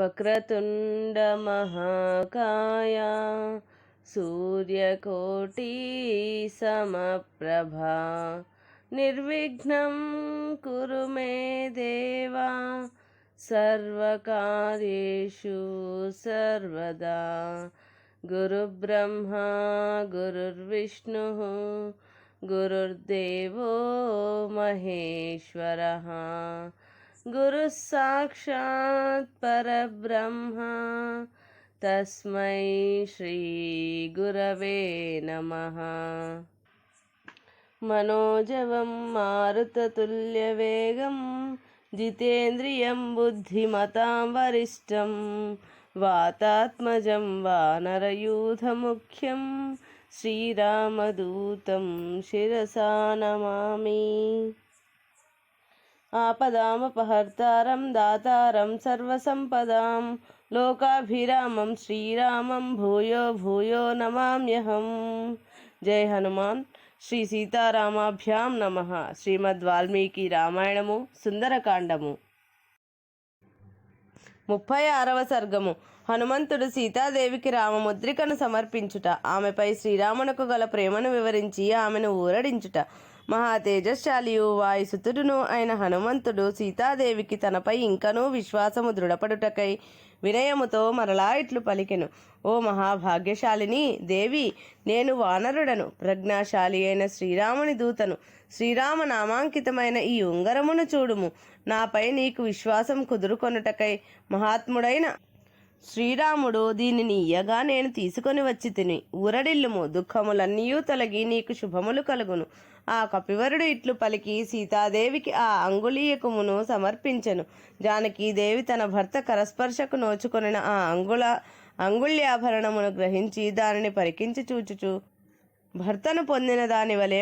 వక్రతుండ మహాకాయ సూర్యకోటి సమప్రభా నిర్విఘ్నం కురు మే దేవా సర్వకార్యేషు సర్వదా. గురుబ్రహ్మా గురుర్విష్ణుః గురుర్దేవో మహేశ్వరః గురుః సాక్షాత్ పరబ్రహ్మ తస్మై శ్రీ గురవే నమః. మనోజవం మారుతతుల్యవేగం జితేంద్రియం బుద్ధిమతాం వరిష్టం వాతాత్మజం వానరయూథముఖ్యం శ్రీరామదూతం శిరసా నమామి. ఆపదామపహర్తారం దాతారం సర్వసంపదాం లోకాభిరామం శ్రీరామం భూయో భూయో నమామ్యహం. జై హనుమాన్. శ్రీ సీతారామాభ్యాం నమః. శ్రీమద్ వాల్మీకి రామాయణము సుందరకాండము 36వ సర్గము. హనుమంతుడు సీతాదేవికి రామముద్రికను సమర్పించుట, ఆమెపై శ్రీరామునకు గల ప్రేమను వివరించి ఆమెను ఊరడించుట. మహా తేజశాలియు వాయుసుతుడును అయిన హనుమంతుడు సీతాదేవికి తనపై ఇంకనూ విశ్వాసము దృఢపడుటకై వినయముతో మరలా ఇట్లు పలికెను. ఓ మహాభాగ్యశాలిని దేవి, నేను వానరుడను, ప్రజ్ఞాశాలి అయిన శ్రీరాముని దూతను. శ్రీరామ నామాంకితమైన ఈ ఉంగరమును చూడుము. నాపై నీకు విశ్వాసం కుదురుకొనుటకై మహాత్ముడైన శ్రీరాముడు దీనిని ఇయ్యగా నేను తీసుకొని వచ్చి తిని ఊరడిల్లుము. దుఃఖములన్నీయూ తొలగి నీకు శుభములు కలుగును. ఆ కపివరుడు ఇట్లు పలికి సీతాదేవికి ఆ అంగుళీయకమును సమర్పించెను. జానకీదేవి తన భర్త కరస్పర్శకు నోచుకొనిన ఆ అంగుళ్యాభరణమును గ్రహించి దానిని పరికించి చూచుచు భర్తను పొందిన దాని వలె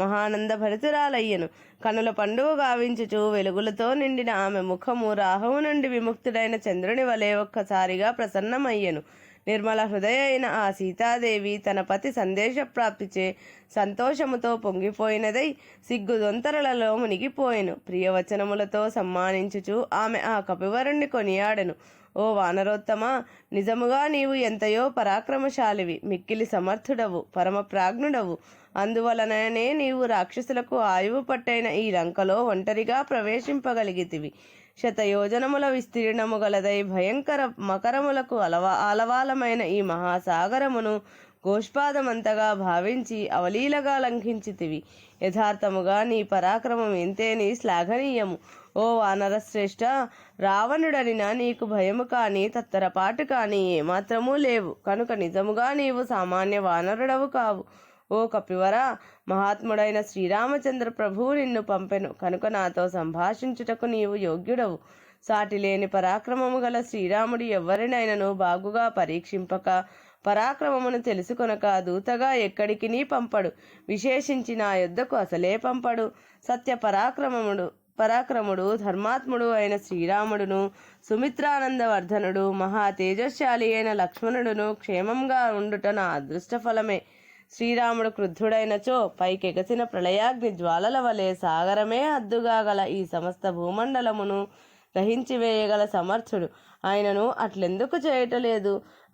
మహానంద భరితురాలయ్యను. కనుల పండుగ గావించుచు వెలుగులతో నిండిన ఆమె ముఖము రాహువు నుండి విముక్తుడైన చంద్రుని వలె ఒక్కసారిగా ప్రసన్నమయ్యను. నిర్మల హృదయ అయిన ఆ సీతాదేవి తన పతి సందేశ ప్రాప్తిచే సంతోషముతో పొంగిపోయినదై సిగ్గుదొంతరలలో మునిగిపోయెను. ప్రియవచనములతో సమ్మానించుచు ఆమె ఆ కపివరుణ్ణి కొనియాడెను. ఓ వానరోత్తమ, నిజముగా నీవు ఎంతయో పరాక్రమశాలివి, మిక్కిలి సమర్థుడవు, పరమ ప్రాజ్ఞుడవు. అందువలననే నీవు రాక్షసులకు ఆయువు పట్టైన ఈ లంకలో ఒంటరిగా ప్రవేశింపగలిగితివి. శతయోజనముల విస్తీర్ణము గలదై భయంకర మకరములకు ఆలవాలమైన ఈ మహాసాగరమును గోష్పాదమంతగా భావించి అవలీలగా లంఘించితివి. యథార్థముగా నీ పరాక్రమం ఎంతేని శ్లాఘనీయము. ఓ వానరశ్రేష్ఠ, రావణుడనిన నీకు భయము కానీ తత్తరపాటు కానీ ఏమాత్రమూ లేవు. కనుక నిజముగా నీవు సామాన్య వానరుడవు కావు. ఓ కపివర, మహాత్ముడైన శ్రీరామచంద్ర ప్రభువు నిన్ను పంపెను కనుక నాతో సంభాషించుటకు నీవు యోగ్యుడవు. సాటిలేని పరాక్రమము గల శ్రీరాముడు ఎవ్వరినైనను బాగుగా పరీక్షింపక పరాక్రమమును తెలుసుకొనక దూతగా ఎక్కడికి నీ పంపడు. విశేషించి నా యొద్దకు అసలే పంపడు. సత్య పరాక్రముడు ధర్మాత్ముడు అయిన శ్రీరాముడును, సుమిత్రానందవర్ధనుడు, మహా తేజశాలి అయిన లక్ష్మణుడును క్షేమంగా ఉండుట నా అదృష్ట ఫలమే. శ్రీరాముడు క్రుద్ధుడైనచో పైకెగసిన ప్రళయాగ్ని జ్వాలల వలె సాగరమే హద్దుగా గల ఈ సమస్త భూమండలమును దహించివేయగల సమర్థుడు. ఆయనను అట్లెందుకు చేయటలేదు?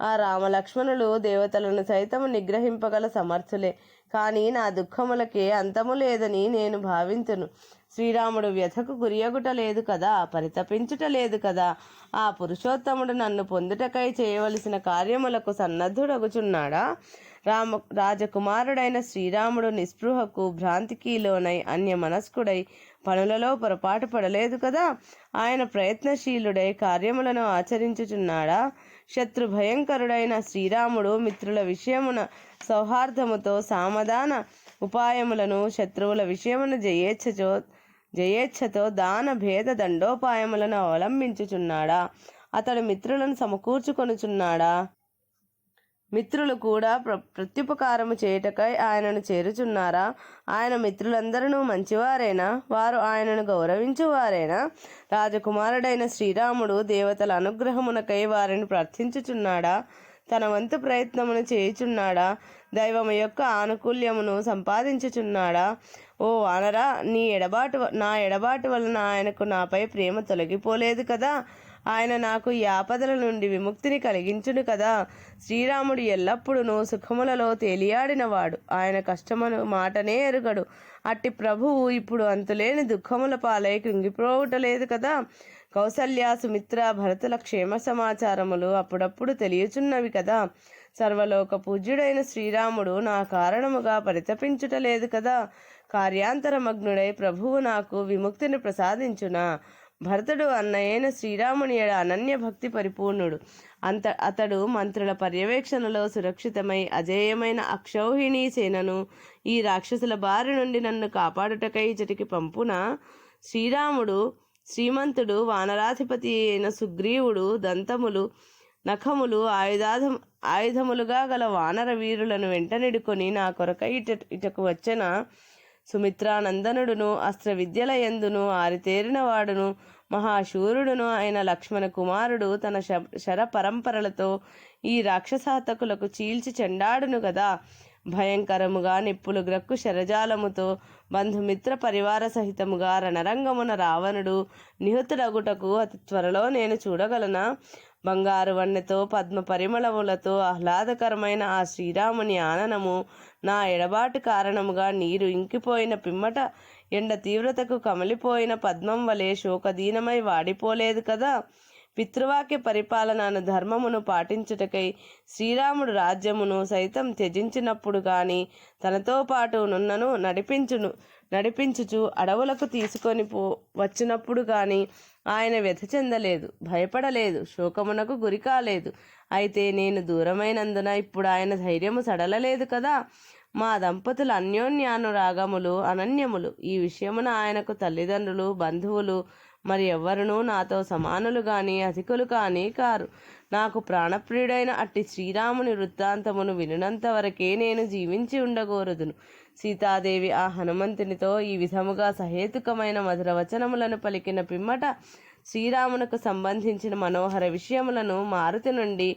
ఆ రామలక్ష్మణులు దేవతలను సైతము నిగ్రహింపగల సమర్థులే. కానీ నా దుఃఖములకే అంతము లేదని నేను భావింతును. శ్రీరాముడు వ్యధకు గురియగుట లేదు కదా, పరితపించుట లేదు కదా. ఆ పురుషోత్తముడు నన్ను పొందుటకై చేయవలసిన కార్యములకు సన్నద్ధుడగుచున్నాడా? రాజకుమారుడైన శ్రీరాముడు నిస్పృహకు భ్రాంతికి లోనై అన్యమనస్కుడై పనులలో పొరపాటు పడలేదు కదా. ఆయన ప్రయత్నశీలుడై కార్యములను ఆచరించుచున్నాడా? శత్రు భయంకరుడైన శ్రీరాముడు మిత్రుల విషయమున సౌహార్దముతో సామధాన ఉపాయములను, శత్రువుల విషయమున జయేచ్ఛతో దాన భేద దండోపాయములను అవలంబించుచున్నాడా? అతడు మిత్రులను సమకూర్చుకొనుచున్నాడా? మిత్రులు కూడా ప్రత్యుపకారము చేయుటకై ఆయనను చేరుచున్నారా? ఆయన మిత్రులందరూ మంచివారేనా? వారు ఆయనను గౌరవించువారేనా? రాజకుమారుడైన శ్రీరాముడు దేవతల అనుగ్రహమునకై వారిని ప్రార్థించుచున్నాడా? తన వంతు ప్రయత్నమును చేయుచున్నాడా? దైవము యొక్క ఆనుకూల్యమును సంపాదించుచున్నాడా? ఓ వానరా, నా ఎడబాటు వలన ఆయనకు నాపై ప్రేమ తొలగిపోలేదు కదా. ఆయన నాకు ఈ ఆపదల నుండి విముక్తిని కలిగించును కదా. శ్రీరాముడు ఎల్లప్పుడూ సుఖములలో తేలియాడినవాడు. ఆయన కష్టమును మాటనే ఎరుగడు. అట్టి ప్రభువు ఇప్పుడు అంతులేని దుఃఖముల పాలై కృంగిపోవటలేదు కదా. కౌసల్య, సుమిత్ర, భరతుల క్షేమ సమాచారములు అప్పుడప్పుడు తెలియచున్నవి కదా. సర్వలోక పూజ్యుడైన శ్రీరాముడు నా కారణముగా పరితపించుటలేదు కదా. కార్యాంతరమగ్నుడై ప్రభువు నాకు విముక్తిని ప్రసాదించునా. భరతుడు అన్నయైన శ్రీరాముని ఎడ అనన్య భక్తి పరిపూర్ణుడు. అతడు మంత్రుల పర్యవేక్షణలో సురక్షితమై అజేయమైన అక్షౌహిణీ సేనను ఈ రాక్షసుల బారి నుండి నన్ను కాపాడుటకై ఇచటికి పంపున. శ్రీరాముడు శ్రీమంతుడు, వానరాధిపతి అయిన సుగ్రీవుడు దంతములు, నఖములు, ఆయుధములుగా గల వానర వీరులను వెంటనిడుకొని నా కొరకై ఇటకు వచ్చెన. సుమిత్రానందనుడును, అస్త్ర విద్యల యందును ఆరితేరిన వాడును, మహాశూరుడును అయిన లక్ష్మణ కుమారుడు తన శర పరంపరలతో ఈ రాక్షసాతకులకు చీల్చి చెండాడును కదా. భయంకరముగా నిప్పులు గ్రక్కు శరజాలముతో బంధుమిత్ర పరివార సహితముగా రణరంగమున రావణుడు నిహతుడగుటకు అతి త్వరలో నేను చూడగలనా. బంగారు వన్నెతో పద్మ పరిమళములతో ఆహ్లాదకరమైన ఆ శ్రీరాముని ఆననము నా ఎడబాటు కారణముగా నీరు ఇంకిపోయిన పిమ్మట ఎండ తీవ్రతకు కమలిపోయిన పద్మం వలె శోకదీనమై వాడిపోలేదు కదా. పితృవాక్య పరిపాలనను ధర్మమును పాటించుటకై శ్రీరాముడు రాజ్యమును సైతం త్యజించినప్పుడు గాని తనతో పాటు నున్నను నడిపించుచు అడవులకు తీసుకొని వచ్చినప్పుడు గాని ఆయన వ్యథ చెందలేదు, భయపడలేదు, శోకమునకు గురి కాలేదు. అయితే నేను దూరమైనందున ఇప్పుడు ఆయన ధైర్యము సడలలేదు కదా. మా దంపతుల అన్యోన్యానురాగములు అనన్యములు. ఈ విషయమున ఆయనకు తల్లిదండ్రులు, బంధువులు మరి ఎవ్వరునూ నాతో సమానులు గాని అధికులు కానీ కారు. నాకు ప్రాణప్రియుడైన అట్టి శ్రీరాముని వృత్తాంతమును వినునంత వరకే నేను జీవించి ఉండగోరుదును. సీతాదేవి ఆ హనుమంతునితో ఈ విధముగా సహేతుకమైన మధుర వచనములను పలికిన పిమ్మట శ్రీరామునకు సంబంధించిన మనోహర విషయములను మారుతి నుండి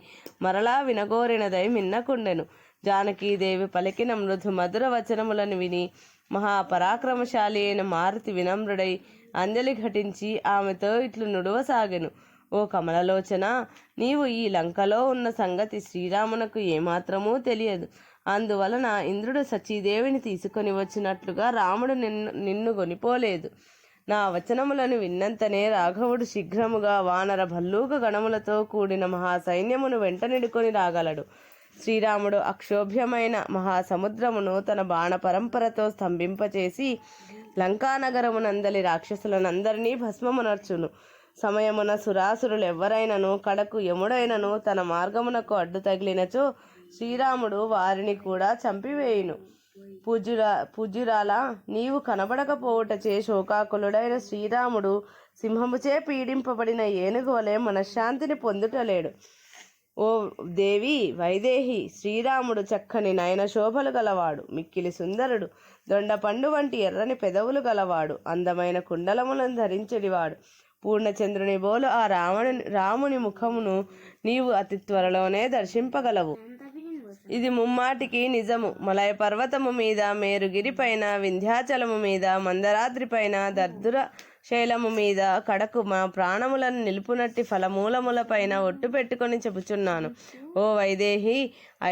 మరలా వినగోరినదై మిన్నకుండెను. జానకీదేవి పలికిన మృదు మధుర వచనములను విని మహాపరాక్రమశాలి అయిన మారుతి వినమ్రుడై అంజలి ఘటించి ఆమెతో ఇట్లు నుడవసాగెను. ఓ కమలలోచన, నీవు ఈ లంకలో ఉన్న సంగతి శ్రీరామునకు ఏమాత్రమూ తెలియదు. అందువలన ఇంద్రుడు సచీదేవిని తీసుకొని వచ్చినట్లుగా రాముడు నిన్ను కొనిపోలేదు. నా వచనములను విన్నంతనే రాఘవుడు శీఘ్రముగా వానర భల్లూక గణములతో కూడిన మహాసైన్యమును వెంటనిడుకొని రాగలడు. శ్రీరాముడు అక్షోభ్యమైన మహాసముద్రమును తన బాణ పరంపరతో స్తంభింపచేసి లంకానగరమునందలి రాక్షసులనందరినీ భస్మమునర్చును. సమయమున సురాసురులెవ్వరైనను కడకు యముడైనను తన మార్గమునకు అడ్డు తగిలినచో శ్రీరాముడు వారిని కూడా చంపివేయును. పూజ్యురాలా, నీవు కనబడకపోవుటచే శోకాకులుడైన శ్రీరాముడు సింహముచే పీడింపబడిన ఏనుగు వలె మనశ్శాంతిని పొందుటలేడు. ఓ దేవి వైదేహి, శ్రీరాముడు చక్కని నయన శోభలు గలవాడు, మిక్కిలి సుందరుడు, దొండపండు వంటి ఎర్రని పెదవులు గలవాడు, అందమైన కుండలములను ధరించెడివాడు. పూర్ణచంద్రుని బోలు ఆ రాముని ముఖమును నీవు అతి త్వరలోనే దర్శింపగలవు. ఇది ముమ్మాటికి నిజము. మలయ పర్వతము మీద, మేరుగిరిపైన, వింధ్యాచలము మీద, మందరాద్రిపైన, దర్దుర శైలము మీద, కడకు మా ప్రాణములను నిలుపునట్టి ఫలమూలములపైన ఒట్టు పెట్టుకొని చెప్పుచున్నాను. ఓ వైదేహి,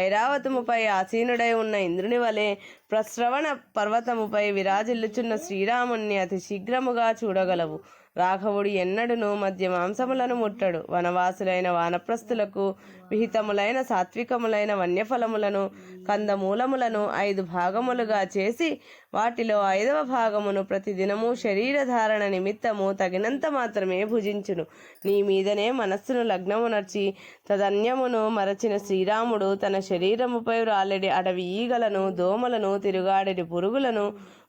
ఐరావతముపై ఆసీనుడై ఉన్న ఇంద్రుని వలె ప్రశ్రవణ పర్వతముపై విరాజిల్లుచున్న శ్రీరాముణ్ణి అతి శీఘ్రముగా చూడగలవు. రాఘవుడు ఎన్నడును మధ్య మాంసములను ముట్టడు. వనవాసులైన వానప్రస్థులకు విహితములైన సాత్వికములైన వన్యఫలములను, కందమూలములను 5 భాగములుగా చేసి వాటిలో 5వ భాగమును ప్రతిదినము శరీరధారణ నిమిత్తము తగినంత మాత్రమే భుజించును. నీ మీదనే మనస్సును లగ్నమునర్చి తదన్యమును మరచిన శ్రీరాముడు తన శరీరముపై రాలెడి అడవి ఈగలను, దోమలను, తిరుగాడెడి పురుగులను,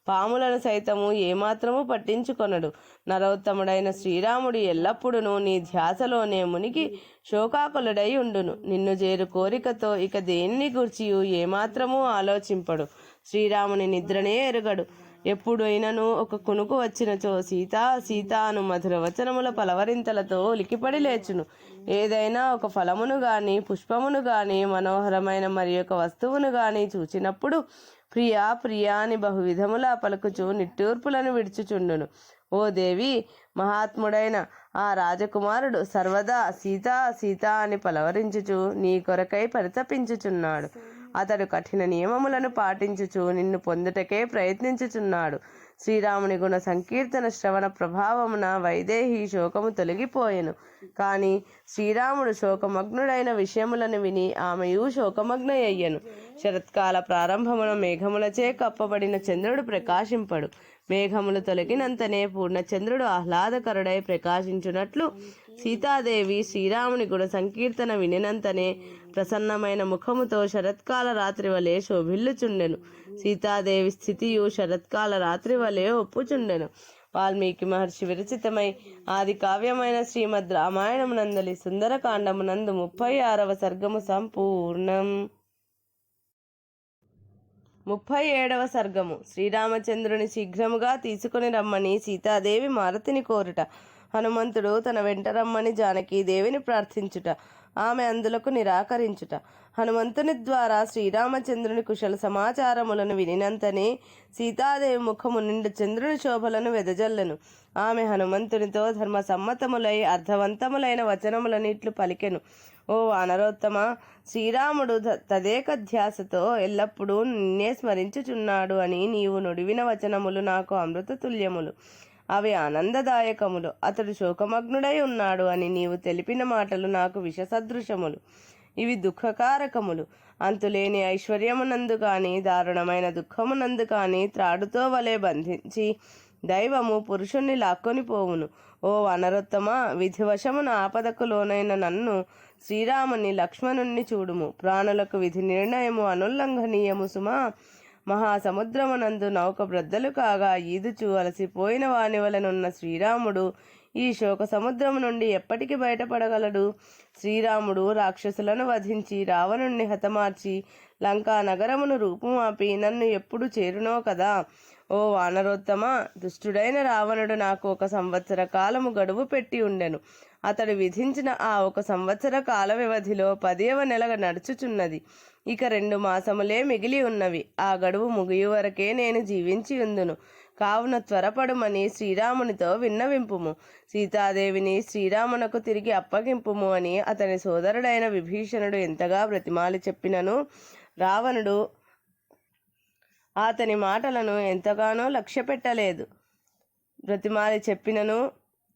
పాములను సైతము ఏమాత్రము పట్టించుకొనడు. నరోత్తముడైన శ్రీరాముడు ఎల్లప్పుడూ నీ ధ్యాసలోనే మునిగి శోకాకులుడై ఉండును. నిన్ను చేరు కోరికతో ఇక దేన్ని గూర్చియు ఏమాత్రము ఆలోచింపడు. శ్రీరాముని నిద్రనే ఎరుగడు. ఎప్పుడైనను ఒక కునుకు వచ్చినచో సీతా సీతా అను మధుర వచనముల పలవరింతలతో ఉలికిపడి లేచును. ఏదైనా ఒక ఫలమును గాని, పుష్పమును గాని, మనోహరమైన మరి ఒక వస్తువును గాని చూచినప్పుడు ప్రియా ప్రియా అని బహువిధములా పలుకుచు నిట్టూర్పులను విడుచుచుండును. ఓ దేవి, మహాత్ముడైన ఆ రాజకుమారుడు సర్వదా సీతా సీతా అని పలవరించుచు నీ కొరకై పరితపించుచున్నాడు. అతడు కఠిన నియమములను పాటించుచు నిన్ను పొందుటకే ప్రయత్నించుచున్నాడు. శ్రీరాముని గుణ సంకీర్తన శ్రవణ ప్రభావమున వైదేహి శోకము తొలగిపోయెను. కాని శ్రీరాముడు శోకమగ్నుడైన విషయములను విని ఆమెయు శోకమగ్నయ్యను. శరత్కాల ప్రారంభమున మేఘములచే కప్పబడిన చంద్రుడు ప్రకాశింపడు. మేఘములు తొలగినంతనే పూర్ణచంద్రుడు ఆహ్లాదకరుడై ప్రకాశించున్నట్లు సీతాదేవి శ్రీరాముని గుణ సంకీర్తన వినినంతనే ప్రసన్నమైన ముఖముతో శరత్కాల రాత్రి వలె శోభిల్లుచుండెను. సీతాదేవి స్థితియు శరత్కాల రాత్రి వలె ఒప్పుచుండెను. వాల్మీకి మహర్షి విరచితమై ఆది కావ్యమైన శ్రీమద్ రామాయణమునందలి సుందరకాండమునందు 36వ సర్గము సంపూర్ణం. 37వ సర్గము. శ్రీరామచంద్రుని శీఘ్రముగా తీసుకుని రమ్మని సీతాదేవి మారుతిని కోరుట. హనుమంతుడు తన వెంట రమ్మని జానకీదేవిని ప్రార్థించుట. ఆమె అందులకు నిరాకరించుట. హనుమంతుని ద్వారా శ్రీరామచంద్రుని కుశల సమాచారములను వినినంతనే సీతాదేవి ముఖము నిండు చంద్రుని శోభలను వెదజల్లెను. ఆమె హనుమంతునితో ధర్మ సమ్మతములై అర్థవంతములైన వచనములను ఇట్లు పలికెను. ఓ వానరోత్తమ, శ్రీరాముడు తదేక ధ్యాసతో ఎల్లప్పుడూ నిన్నే స్మరించుచున్నాడు అని నీవు నుడివిన వచనములు నాకు అమృత తుల్యములు. అవి ఆనందదాయకములు. అతడు శోకమగ్నుడై ఉన్నాడు అని నీవు తెలిపిన మాటలు నాకు విషసదృశములు. ఇవి దుఃఖకారకములు. అంతులేని ఐశ్వర్యమునందు కానీ దారుణమైన దుఃఖమునందు కానీ త్రాడుతో వలె బంధించి దైవము పురుషుణ్ణి లాక్కొని పోవును. ఓ వనరోత్తమ, విధివశమున ఆపదకు లోనైన నన్ను, శ్రీరాముని, లక్ష్మణుణ్ణి చూడుము. ప్రాణులకు విధి నిర్ణయము అనుల్లంఘనీయము సుమా. మహాసముద్రమునందు నౌక బ్రద్దలు కాగా ఈదుచు అలసిపోయిన వాని వలనున్న శ్రీరాముడు ఈ శోక సముద్రము నుండి ఎప్పటికి బయటపడగలడు? శ్రీరాముడు రాక్షసులను వధించి రావణుణ్ణి హతమార్చి లంకా నగరమును రూపుమాపి నన్ను ఎప్పుడు చేరునో కదా. ఓ వానరోత్తమ, దుష్టుడైన రావణుడు నాకు 1 సంవత్సర కాలము గడువు పెట్టి ఉండెను. అతడు విధించిన ఆ 1 సంవత్సర కాల వ్యవధిలో 10వ నెల నడుచుచున్నది. ఇక 2 మాసములే మిగిలి ఉన్నవి. ఆ గడువు ముగియు వరకే నేను జీవించి ఉందును. కావున త్వరపడుమని శ్రీరామునితో విన్నవింపుము. సీతాదేవిని శ్రీరామునకు తిరిగి అప్పగింపుము అని అతని సోదరుడైన విభీషణుడు ఎంతగా బ్రతిమాలి చెప్పినను రావణుడు అతని మాటలను ఎంతగానో లక్ష్య పెట్టలేదు. బ్రతిమాలి చెప్పినను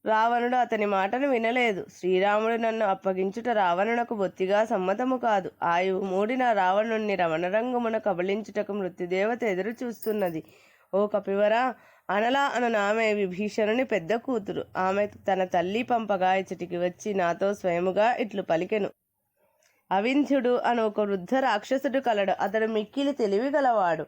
రావణుడు అతని మాటను వినలేదు. శ్రీరాముడు నన్ను అప్పగించుట రావణునకు బొత్తిగా సమ్మతము కాదు. ఆయువు మూడిన రావణుణ్ణి రవణరంగమున కబళించుటకు మృత్యుదేవత ఎదురు చూస్తున్నది. ఓ కపివరా, అనలా ఆమె విభీషణుని పెద్ద కూతురు. ఆమె తన తల్లి పంపగా ఇచ్చటికి వచ్చి నాతో స్వయముగా ఇట్లు పలికెను. అవింధ్యుడు అను ఒక వృద్ధ రాక్షసుడు కలడు. అతడు మిక్కిలి తెలివి గలవాడు,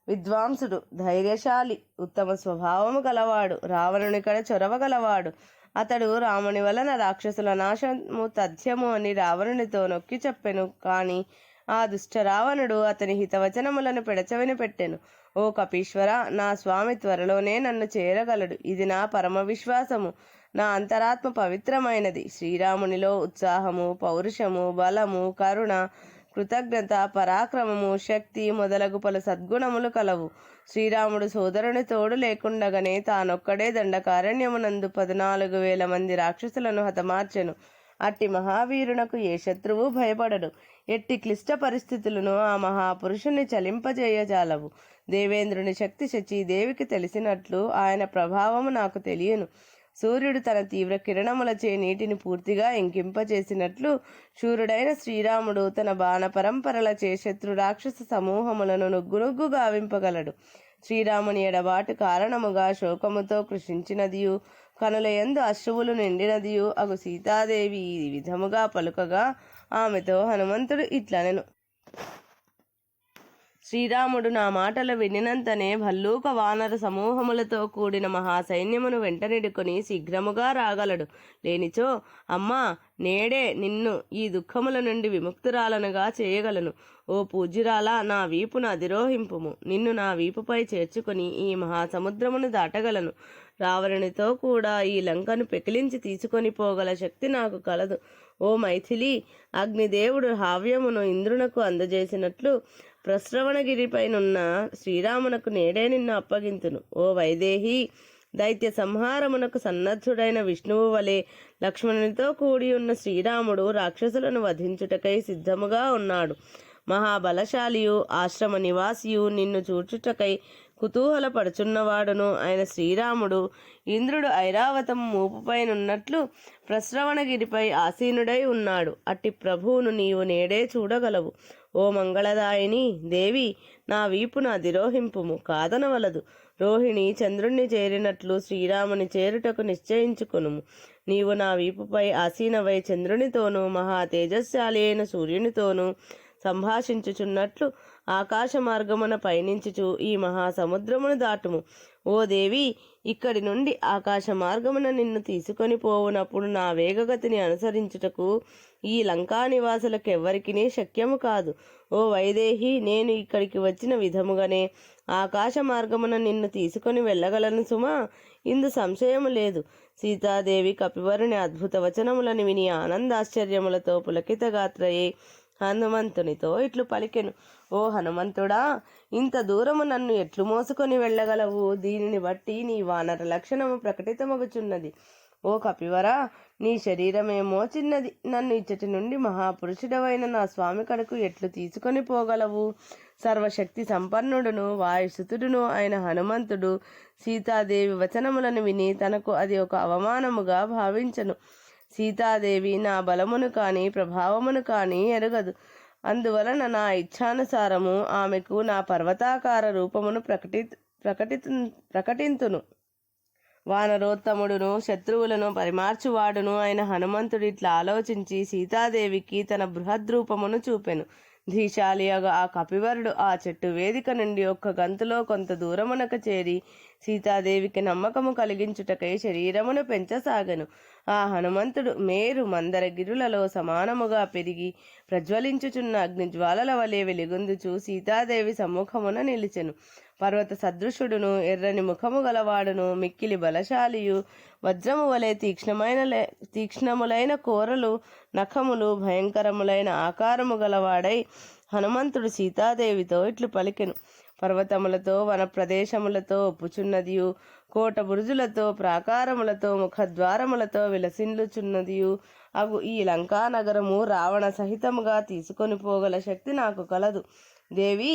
విద్వాంసుడు, ధైర్యశాలి, ఉత్తమ స్వభావము గలవాడు, రావణుని కడ చొరవ గలవాడు. అతడు రాముని వలన రాక్షసుల నాశము తథ్యము అని రావణునితో నొక్కి చెప్పెను. కాని ఆ దుష్ట రావణుడు అతని హితవచనములను పెడచవిని పెట్టెను. ఓ కపీశ్వర, నా స్వామి త్వరలోనే నన్ను చేరగలడు. ఇది నా పరమ విశ్వాసము. నా అంతరాత్మ పవిత్రమైనది. శ్రీరామునిలో ఉత్సాహము, పౌరుషము, బలము, కరుణ, కృతజ్ఞత, పరాక్రమము, శక్తి మొదలగు పలు సద్గుణములు కలవు. శ్రీరాముడు సోదరుని తోడు లేకుండగానే తానొక్కడే దండకారణ్యమునందు 14,000 మంది రాక్షసులను హతమార్చెను. అట్టి మహావీరునకు ఏ శత్రువు భయపడడు. ఎట్టి క్లిష్ట పరిస్థితులను ఆ మహాపురుషుని చలింపజేయజాలవు. దేవేంద్రుని శక్తి శచీదేవికి తెలిసినట్లు ఆయన ప్రభావము నాకు తెలియను. సూర్యుడు తన తీవ్ర కిరణములచే నీటిని పూర్తిగా ఇంకింపచేసినట్లు శూరుడైన శ్రీరాముడు తన బాణ పరంపరలచే శత్రు రాక్షస సమూహములను నుగ్గు గావింపగలడు. శ్రీరాముని ఎడబాటు కారణముగా శోకముతో కృషించినదియు కనుల యందు అశ్రువులు నిండినదియు అగు సీతాదేవి ఈ విధముగా పలుకగా ఆమెతో హనుమంతుడు ఇట్లనెను. శ్రీరాముడు నా మాటలు వినినంతనే భల్లూక వానర సమూహములతో కూడిన మహాసైన్యమును వెంటనిడుకొని శీఘ్రముగా రాగలడు. లేనిచో అమ్మా, నేడే నిన్ను ఈ దుఃఖముల నుండి విముక్తురాలనుగా చేయగలను. ఓ పూజ్యురాలా, నా వీపును అధిరోహింపుము. నిన్ను నా వీపుపై చేర్చుకొని ఈ మహాసముద్రమును దాటగలను. రావణునితో కూడా ఈ లంకను పెకిలించి తీసుకొని పోగల శక్తి నాకు కలదు. ఓ మైథిలి, అగ్నిదేవుడు హావ్యమును ఇంద్రునకు అందజేసినట్లు ప్రస్రవణగిరిపైనున్న శ్రీరామునకు నేడే నిన్ను అప్పగింతును. ఓ వైదేహి, దైత్య సంహారమునకు సన్నద్ధుడైన విష్ణువు వలె లక్ష్మణునితో కూడి ఉన్న శ్రీరాముడు రాక్షసులను వధించుటకై సిద్ధముగా ఉన్నాడు. మహాబలశాలియు ఆశ్రమ నివాసియు నిన్ను చూచుటకై కుతూహలపడుచున్నవాడును ఆయన శ్రీరాముడు ఇంద్రుడు ఐరావతం మూపుపైనున్నట్లు ప్రస్రవణగిరిపై ఆసీనుడై ఉన్నాడు. అట్టి ప్రభువును నీవు నేడే చూడగలవు. ఓ మంగళదాయిని దేవి, నా వీపును అధిరోహింపుము, కాదనవలదు. రోహిణి చంద్రుణ్ణి చేరినట్లు శ్రీరాముని చేరుటకు నిశ్చయించుకునుము. నీవు నా వీపుపై ఆసీనవై చంద్రునితోనూ మహా తేజస్శాలి అయిన సూర్యునితోనూ సంభాషించుచున్నట్లు ఆకాశ మార్గమున పయనించుచు ఈ మహాసముద్రమును దాటుము. ఓ దేవి, ఇక్కడి నుండి ఆకాశ మార్గమున నిన్ను తీసుకొని పోవునప్పుడు నా వేగగతిని అనుసరించుటకు ఈ లంకా నివాసులకెవ్వరికినీ శక్యము కాదు. ఓ వైదేహి, నేను ఇక్కడికి వచ్చిన విధముగానే ఆకాశ మార్గమున నిన్ను తీసుకొని వెళ్ళగలను సుమా, ఇందు సంశయము లేదు. సీతాదేవి కపివరుని అద్భుత వచనములను విని ఆనందాశ్చర్యములతో పులకితగాత్రయే హనుమంతునితో ఇట్లు పలికెను. ఓ హనుమంతుడా, ఇంత దూరము నన్ను ఎట్లు మోసుకొని వెళ్ళగలవు? దీనిని బట్టి నీ వానర లక్షణము ప్రకటితమగుచున్నది. ఓ కపివరా, నీ శరీరమేమో చిన్నది, నన్ను ఇచ్చటి నుండి మహాపురుషుడవైన నా స్వామి కడకు ఎట్లు తీసుకొని పోగలవు? సర్వశక్తి సంపన్నుడును వాయుసుతుడును అయిన హనుమంతుడు సీతాదేవి వచనములను విని తనకు అది ఒక అవమానముగా భావించను. సీతాదేవి నా బలమును కానీ ప్రభావమును కానీ ఎరగదు. అందువలన నా ఇచ్ఛానుసారము ఆమెకు నా పర్వతాకార రూపమును ప్రకటింతును. వానరోత్తముడును శత్రువులను పరిమార్చువాడును అయిన హనుమంతుడు ఇట్లా ఆలోచించి సీతాదేవికి తన బృహద్రూపమును చూపెను. ధీశాలియగా ఆ కపివరుడు ఆ చెట్టు వేదిక నుండి ఒక్క గంతులో కొంత దూరమునకు చేరి సీతాదేవికి నమ్మకము కలిగించుటకై శరీరమును పెంచసాగను. ఆ హనుమంతుడు మేరు మందరగిరులలో సమానముగా పెరిగి ప్రజ్వలించుచున్న అగ్నిజ్వాలల వలె వెలుగొందుచు సీతాదేవి సమ్ముఖమున నిలిచెను. పర్వత సదృశుడును ఎర్రని ముఖము గలవాడును మిక్కిలి బలశాలియు వజ్రము వలె తీక్ష్ణములైన కోరలు నఖములు భయంకరములైన ఆకారము గలవాడై హనుమంతుడు సీతాదేవితో ఇట్లు పలికెను. పర్వతములతో వన ప్రదేశములతో ఒప్పుచున్నదియు కోట బురుజులతో ప్రాకారములతో ముఖద్వారములతో విలసిల్లుచున్నదియు అగు ఈ లంకా నగరము రావణ సహితముగా తీసుకొని పోగల శక్తి నాకు కలదు. దేవి,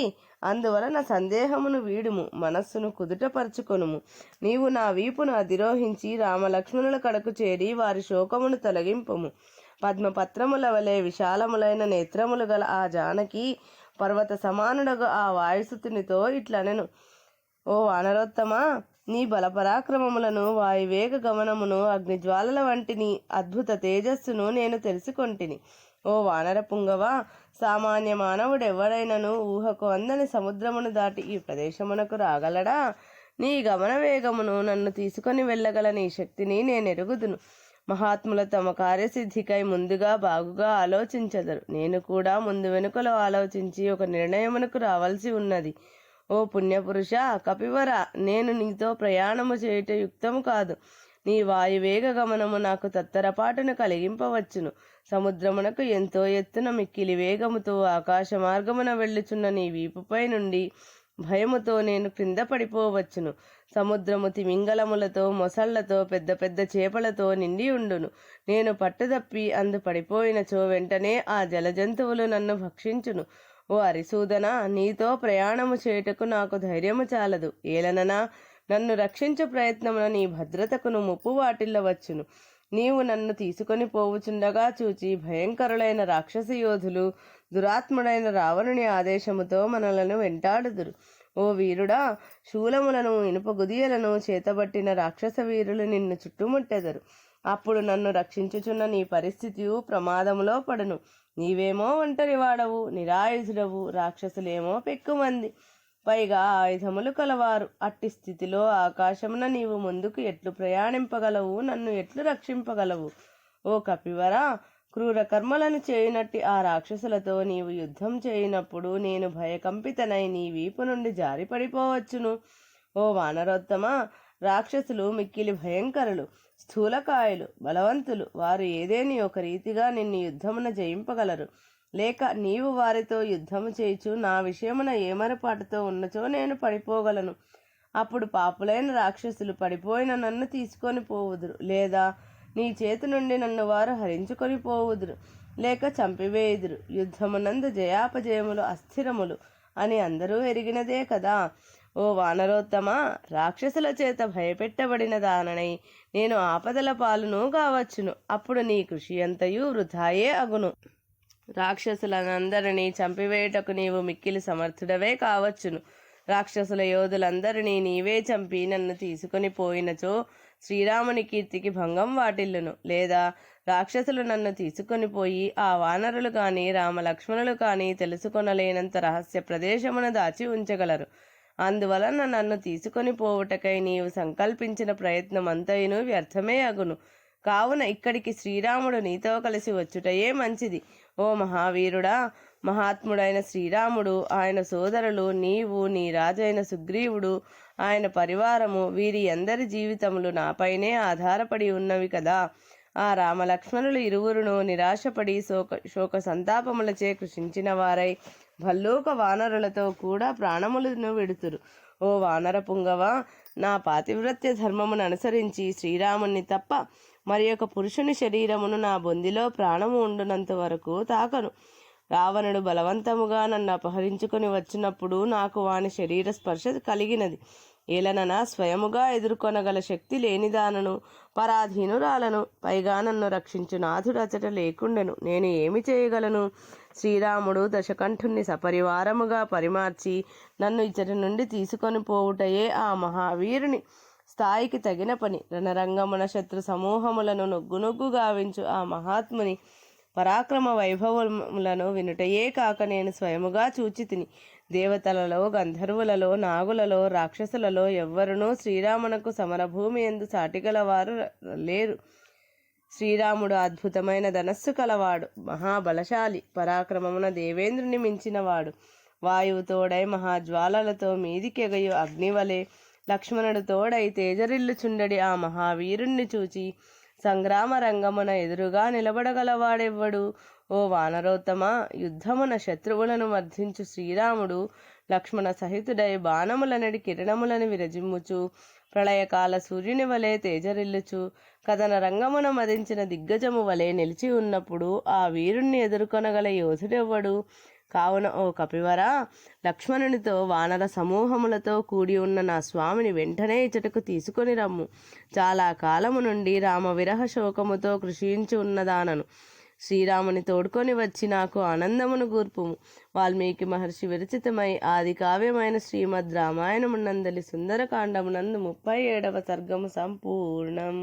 అందువలన సందేహమును వీడుము, మనస్సును కుదుటపరుచుకొనుము. నీవు నా వీపును అధిరోహించి రామలక్ష్మణుల కడకు చేరి వారి శోకమును తొలగింపుము. పద్మపత్రముల వలె విశాలములైన నేత్రములు గల ఆ జానకి పర్వత సమానుడగు ఆ వాయుసుతునితో ఇట్లనెను. ఓ వానరోత్తమా, నీ బలపరాక్రమములను వాయువేగ గమనమును అగ్నిజ్వాలల వంటి నీ అద్భుత తేజస్సును నేను తెలుసుకొంటిని. ఓ వానర పుంగవ, సామాన్య మానవుడెవరైనను ఊహకు అందని సముద్రమును దాటి ఈ ప్రదేశమునకు రాగలడా? నీ గమన వేగమును నన్ను తీసుకొని వెళ్ళగల నీ శక్తిని నేనెరుగుదును. మహాత్ముల తమ కార్యసిద్ధికై ముందుగా బాగుగా ఆలోచించెదరు. నేను కూడా ముందు వెనుకలో ఆలోచించి ఒక నిర్ణయమునకు రావాల్సి ఉన్నది. ఓ పుణ్యపురుష కపివర, నేను నీతో ప్రయాణము చేయుట యుక్తము కాదు. నీ వాయువేగ గమనము నాకు తత్తరపాటును కలిగింపవచ్చును. సముద్రమునకు ఎంతో ఎత్తున మిక్కిలి వేగముతో ఆకాశ మార్గమున వెళ్ళుచున్న నీ వీపుపై నుండి భయముతో నేను క్రింద పడిపోవచ్చును. సముద్రము తిమింగలములతో మొసళ్లతో పెద్ద పెద్ద చేపలతో నిండి ఉండును. నేను పట్టుదప్పి అందు పడిపోయినచో వెంటనే ఆ జలజంతువులు నన్ను భక్షించును. ఓ అరిసూదన, నీతో ప్రయాణము చేయుటకు నాకు ధైర్యము చాలదు. ఏలననా నన్ను రక్షించు ప్రయత్నమున నీ భద్రతకును ముప్పు వాటిల్లవచ్చును. నీవు నన్ను తీసుకొని పోవుచుండగా చూచి భయంకరులైన రాక్షస యోధులు దురాత్ముడైన రావణుని ఆదేశముతో మనలను వెంటాడుదురు. ఓ వీరుడా, శూలములను ఇనుప గుదియలను చేతబట్టిన రాక్షస వీరులు నిన్ను చుట్టుముట్టెదరు. అప్పుడు నన్ను రక్షించుచున్న నీ పరిస్థితియు ప్రమాదములో పడును. నీవేమో ఒంటరి వాడవు, నిరాయుధుడవు, రాక్షసులేమో పెక్కుమంది, పైగా ఆయుధములు కలవారు. అట్టి స్థితిలో ఆకాశమున నీవు ముందుకు ఎట్లు ప్రయాణింపగలవు? నన్ను ఎట్లు రక్షింపగలవు? ఓ కపివరా, క్రూర కర్మలను చేయునట్టి ఆ రాక్షసులతో నీవు యుద్ధం చేయునప్పుడు నేను భయకంపితనై నీ వీపు నుండి జారిపడిపోవచ్చును. ఓ వానరోత్తమ, రాక్షసులు మిక్కిలి భయంకరులు, స్థూలకాయులు, బలవంతులు. వారు ఏదేని ఒక రీతిగా నిన్ను యుద్ధమున జయింపగలరు. లేక నీవు వారితో యుద్ధము చేయుచు నా విషయమున ఏమరపాటుతో ఉన్నచో నేను పడిపోగలను. అప్పుడు పాపులైన రాక్షసులు పడిపోయిన నన్ను తీసుకొని పోవుదురు, లేదా నీ చేతి నుండి నన్ను వారు హరించుకొని పోవుదురు, లేక చంపివేయుదురు. యుద్ధమునందు జయాపజయములు అస్థిరములు అని అందరూ ఎరిగినదే కదా. ఓ వానరోత్తమ, రాక్షసుల చేత భయపెట్టబడిన దాననై నేను ఆపదల పాలును కావచ్చును. అప్పుడు నీ కృషి అంతయు వృథాయే అగును. రాక్షసులందరినీ చంపివేయుటకు నీవు మిక్కిలి సమర్థుడవే కావచ్చును. రాక్షసుల యోధులందరినీ నీవే చంపి నన్ను తీసుకొని పోయినచో శ్రీరాముని కీర్తికి భంగం వాటిల్లును. లేదా రాక్షసులు నన్ను తీసుకొని పోయి ఆ వానరులు కానీ రామలక్ష్మణులు కానీ తెలుసుకొనలేనంత రహస్య ప్రదేశమున దాచి ఉంచగలరు. అందువలన నన్ను తీసుకొని పోవుటకై నీవు సంకల్పించిన ప్రయత్నం అంతయును వ్యర్థమే అగును. కావున ఇక్కడికి శ్రీరాముడు నీతో కలిసి వచ్చుటయే మంచిది. ఓ మహావీరుడా, మహాత్ముడైన శ్రీరాముడు, ఆయన సోదరులు, నీవు, నీ రాజైన సుగ్రీవుడు, ఆయన పరివారము, వీరి అందరి జీవితములు నాపైనే ఆధారపడి ఉన్నవి కదా. ఆ రామలక్ష్మణులు ఇరువురును నిరాశపడి శోక సంతాపములచే కృషించిన వారై భల్లూక వానరులతో కూడా ప్రాణములను విడుతురు. ఓ వానర పుంగవ, నా పాతివ్రత్య ధర్మమును అనుసరించి శ్రీరాముని తప్ప మరి ఒక పురుషుని శరీరమును నా బొందిలో ప్రాణము ఉండునంత వరకు తాకను. రావణుడు బలవంతముగా నన్ను అపహరించుకొని వచ్చినప్పుడు నాకు వాని శరీర స్పర్శ కలిగినది. ఏలననా స్వయముగా ఎదుర్కొనగల శక్తి లేనిదానను, పరాధీనురాలను, పైగా నన్ను రక్షించు నాథుడు అచట లేకుండెను. నేను ఏమి చేయగలను? శ్రీరాముడు దశకంఠుణ్ణి సపరివారముగా పరిమార్చి నన్ను ఇచ్చటి నుండి తీసుకొని పోవుటయే ఆ మహావీరుని స్థాయికి తగిన పని. రణరంగమున శత్రు సమూహములను నొగ్గు గావించు ఆ మహాత్ముని పరాక్రమ వైభవములను వినుటయే కాక నేను స్వయముగా చూచి తిని. దేవతలలో, గంధర్వులలో, నాగులలో, రాక్షసులలో ఎవ్వరునూ శ్రీరామునకు సమరభూమి ఎందు సాటిగలవారు లేరు. శ్రీరాముడు అద్భుతమైన ధనస్సు కలవాడు, మహాబలశాలి, పరాక్రమమున దేవేంద్రుని మించినవాడు. వాయువు తోడై మహాజ్వాలలతో మీదికెగయు అగ్నివలే లక్ష్మణుడు తోడై తేజరిల్లుచుండడి ఆ మహావీరుణ్ణి చూచి సంగ్రామ రంగమున ఎదురుగా నిలబడగలవాడెవ్వడు? ఓ వానరోత్తమ, యుద్ధమున శత్రువులను మర్దించు శ్రీరాముడు లక్ష్మణ సహితుడై బాణములనడి కిరణములను విరజిమ్ముచు ప్రళయకాల సూర్యుని వలె తేజరిల్లుచు కథన రంగమున మదించిన దిగ్గజము వలె నిలిచి ఉన్నప్పుడు ఆ వీరుణ్ణి ఎదుర్కొనగల యోధుడెవ్వడు? కావున ఓ కపివరా, లక్ష్మణునితో వానర సమూహములతో కూడి ఉన్న నా స్వామిని వెంటనే ఇచ్చటకు తీసుకొని రమ్ము. చాలా కాలము నుండి రామ విరహ శోకముతో కృషించి ఉన్నదానను. శ్రీరాముని తోడుకొని వచ్చి నాకు ఆనందమును గూర్పుము. వాల్మీకి మహర్షి విరచితమై ఆది కావ్యమైన శ్రీమద్ రామాయణమునందలి సుందరకాండమునందు 37వ సర్గము సంపూర్ణం.